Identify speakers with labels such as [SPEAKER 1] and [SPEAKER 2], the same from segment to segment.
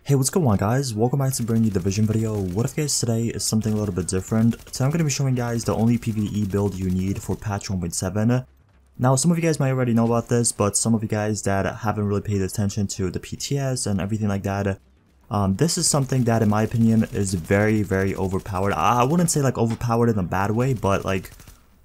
[SPEAKER 1] Hey, what's going on guys? Welcome back to a brand new Division video. What if guys, today is something a little bit different. So I'm going to be showing guys the only PvE build you need for patch 1.7. Now some of you guys might already know about this, but some of you guys that haven't really paid attention to the PTS and everything like that, this is something that in my opinion is very overpowered. I wouldn't say like overpowered in a bad way, but like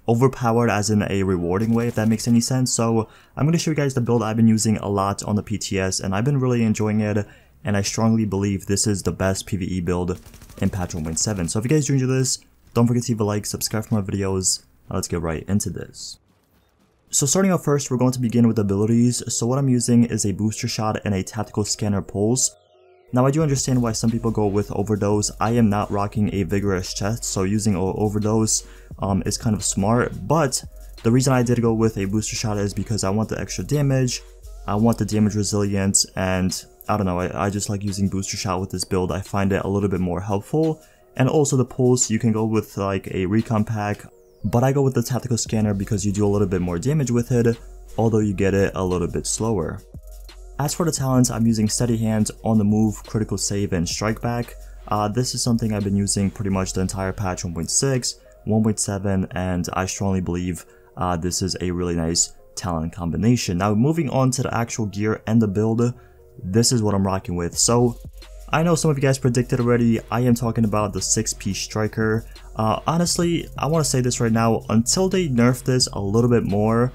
[SPEAKER 1] overpowered as in a rewarding way, if that makes any sense. So I'm going to show you guys the build I've been using a lot on the PTS and I've been really enjoying it. And I strongly believe this is the best PvE build in patch 1.7. So if you guys do enjoy this, don't forget to leave a like, subscribe for more videos. Now let's get right into this. So starting off first, we're going to begin with abilities. So what I'm using is a booster shot and a tactical scanner pulse. Now I do understand why some people go with overdose. I am not rocking a vigorous chest, so using overdose is kind of smart. But the reason I did go with a booster shot is because I want the extra damage, I want the damage resilience, and I don't know, I just like using booster shot with this build. I find it a little bit more helpful. And also the pulse, you can go with like a recon pack, but I go with the tactical scanner because you do a little bit more damage with it, although you get it a little bit slower. As for the talents, I'm using steady hands, on the move, critical save, and strike back. This is something I've been using pretty much the entire patch 1.6, 1.7, and I strongly believe this is a really nice talent combination. Now moving on to the actual gear and the build, this is what I'm rocking with. So I know some of you guys predicted already, I am talking about the 6-piece striker. Honestly, I want to say this right now, until they nerf this a little bit more,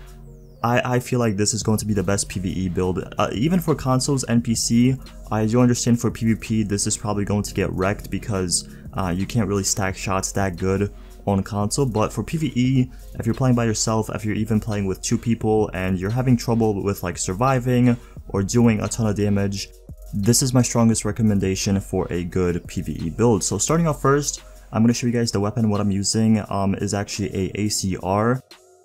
[SPEAKER 1] I feel like this is going to be the best PvE build. Even for consoles and PC, I do understand for PvP this is probably going to get wrecked because you can't really stack shots that good on console, but for PvE, if you're playing by yourself, if you're even playing with 2 people and you're having trouble with like surviving or doing a ton of damage, this is my strongest recommendation for a good PvE build. So starting off first, I'm going to show you guys the weapon. What I'm using is actually a ACR.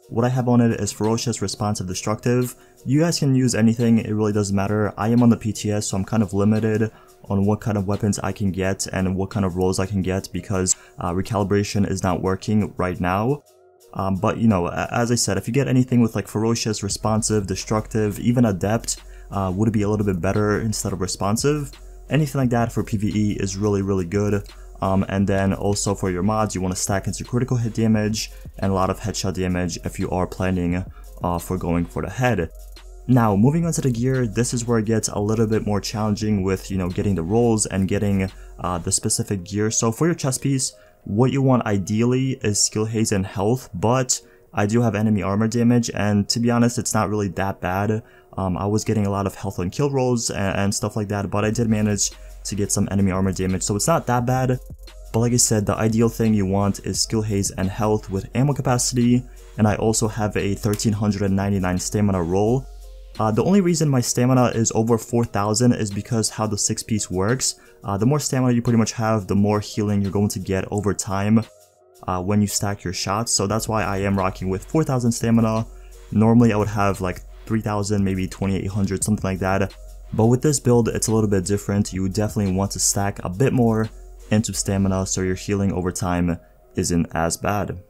[SPEAKER 1] What I have on it is Ferocious, Responsive, Destructive. You guys can use anything, it really doesn't matter. I am on the PTS, so I'm kind of limited on what kind of weapons I can get and what kind of rolls I can get because recalibration is not working right now. But you know, as I said, if you get anything with like Ferocious, Responsive, Destructive, even Adept would be a little bit better instead of Responsive. Anything like that for PvE is really good. And then also for your mods, you want to stack into critical hit damage and a lot of headshot damage if you are planning for going for the head. Now moving on to the gear, this is where it gets a little bit more challenging with, you know, getting the rolls and getting the specific gear. So for your chest piece, what you want ideally is skill haze and health, but I do have enemy armor damage, and to be honest, it's not really that bad. I was getting a lot of health and kill rolls and stuff like that, but I did manage to get some enemy armor damage, so it's not that bad. But like I said, the ideal thing you want is skill haze and health with ammo capacity, and I also have a 1399 stamina roll. The only reason my stamina is over 4000 is because how the 6-piece works. The more stamina you pretty much have, the more healing you're going to get over time when you stack your shots, so that's why I am rocking with 4000 stamina. Normally I would have like 3000, maybe 2800, something like that. But with this build, it's a little bit different. You definitely want to stack a bit more into stamina so your healing over time isn't as bad.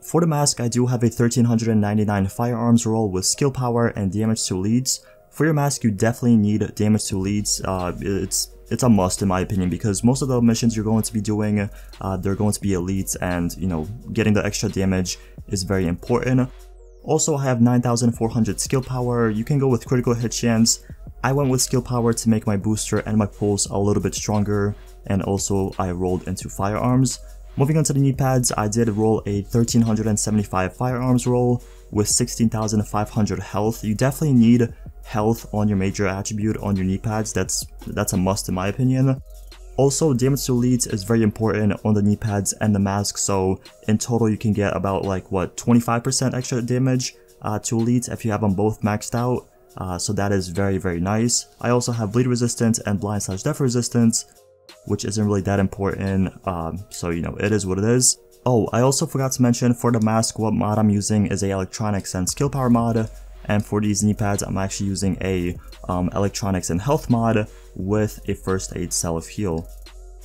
[SPEAKER 1] For the mask, I do have a 1399 firearms roll with skill power and damage to leads. For your mask, you definitely need damage to leads. It's a must in my opinion because most of the missions you're going to be doing, they're going to be elites, and you know, getting the extra damage is very important. Also, I have 9400 skill power. You can go with critical hit chance. I went with skill power to make my booster and my pulse a little bit stronger, and also I rolled into firearms. Moving on to the knee pads, I did roll a 1375 firearms roll with 16,500 health. You definitely need health on your major attribute on your knee pads. That's a must in my opinion. Also, damage to leads is very important on the knee pads and the mask, so in total you can get about like what, 25% extra damage to leads if you have them both maxed out. So that is very nice. I also have bleed resistance and blind/death resistance, which isn't really that important, so you know, it is what it is. Oh, I also forgot to mention for the mask, what mod I'm using is a electronics and skill power mod, and for these knee pads I'm actually using a electronics and health mod with a first aid self heal.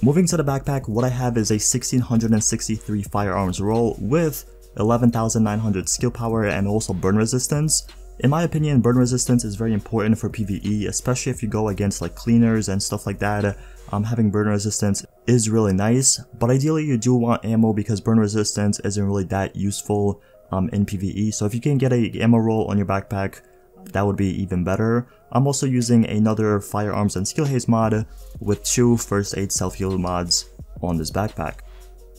[SPEAKER 1] Moving to the backpack, what I have is a 1663 firearms roll with 11,900 skill power and also burn resistance. In my opinion, burn resistance is very important for PvE, especially if you go against like cleaners and stuff like that. Having burn resistance is really nice, but ideally you do want ammo because burn resistance isn't really that useful in PvE. So if you can get a ammo roll on your backpack, that would be even better. I'm also using another firearms and skill haze mod with 2 first aid self-heal mods on this backpack.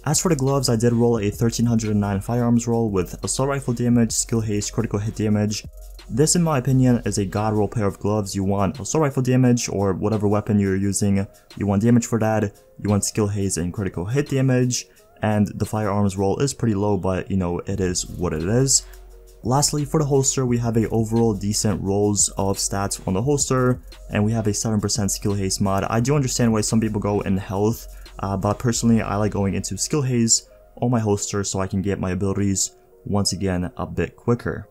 [SPEAKER 1] As for the gloves, I did roll a 1309 firearms roll with assault rifle damage, skill haze, critical hit damage. This, in my opinion, is a god roll pair of gloves. You want assault rifle damage or whatever weapon you're using, you want damage for that, you want skill haze and critical hit damage, and the firearms roll is pretty low, but you know, it is what it is. Lastly, for the holster, we have a overall decent rolls of stats on the holster, and we have a 7% skill haze mod. I do understand why some people go in health, but personally I like going into skill haze on my holster so I can get my abilities once again a bit quicker.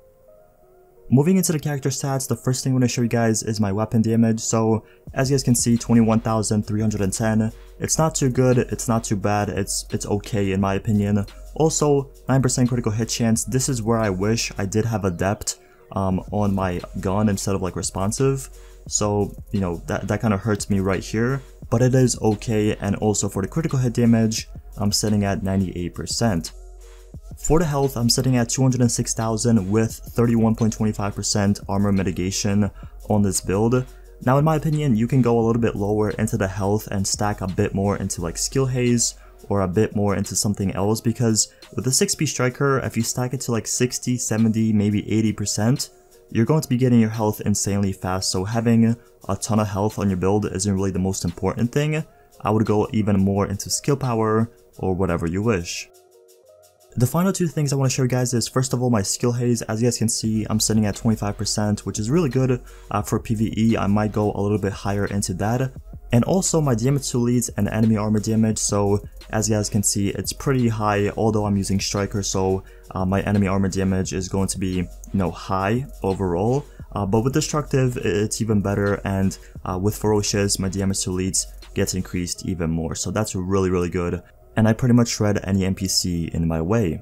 [SPEAKER 1] Moving into the character stats, the first thing I'm going to show you guys is my weapon damage. So as you guys can see, 21,310. It's not too good, it's not too bad, it's okay in my opinion. Also, 9% critical hit chance. This is where I wish I did have adept on my gun instead of like responsive. So, you know, that kind of hurts me right here, but it is okay. And also for the critical hit damage, I'm sitting at 98%. For the health, I'm sitting at 206,000 with 31.25% armor mitigation on this build. Now in my opinion, you can go a little bit lower into the health and stack a bit more into like skill haze or a bit more into something else, because with the 6-piece striker, if you stack it to like 60, 70, maybe 80%, you're going to be getting your health insanely fast. So having a ton of health on your build isn't really the most important thing. I would go even more into skill power or whatever you wish. The final 2 things I want to show you guys is, first of all, my skill haze. As you guys can see, I'm sitting at 25%, which is really good for PvE. I might go a little bit higher into that. And also my damage to elites and enemy armor damage. So as you guys can see, it's pretty high, although I'm using striker, so my enemy armor damage is going to be, you know, high overall. But with destructive, it's even better, and with ferocious, my damage to elites gets increased even more. So that's really good. And I pretty much shred any NPC in my way.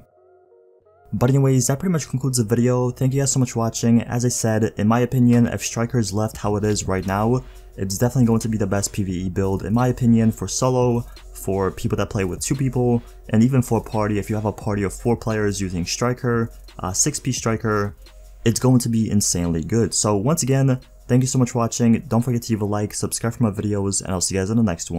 [SPEAKER 1] But anyways, that pretty much concludes the video. Thank you guys so much for watching. As I said, in my opinion, if Striker is left how it is right now, it's definitely going to be the best PvE build, in my opinion, for solo, for people that play with 2 people, and even for a party. If you have a party of 4 players using Striker, 6-piece Striker, it's going to be insanely good. So once again, thank you so much for watching. Don't forget to leave a like, subscribe for my videos, and I'll see you guys in the next one.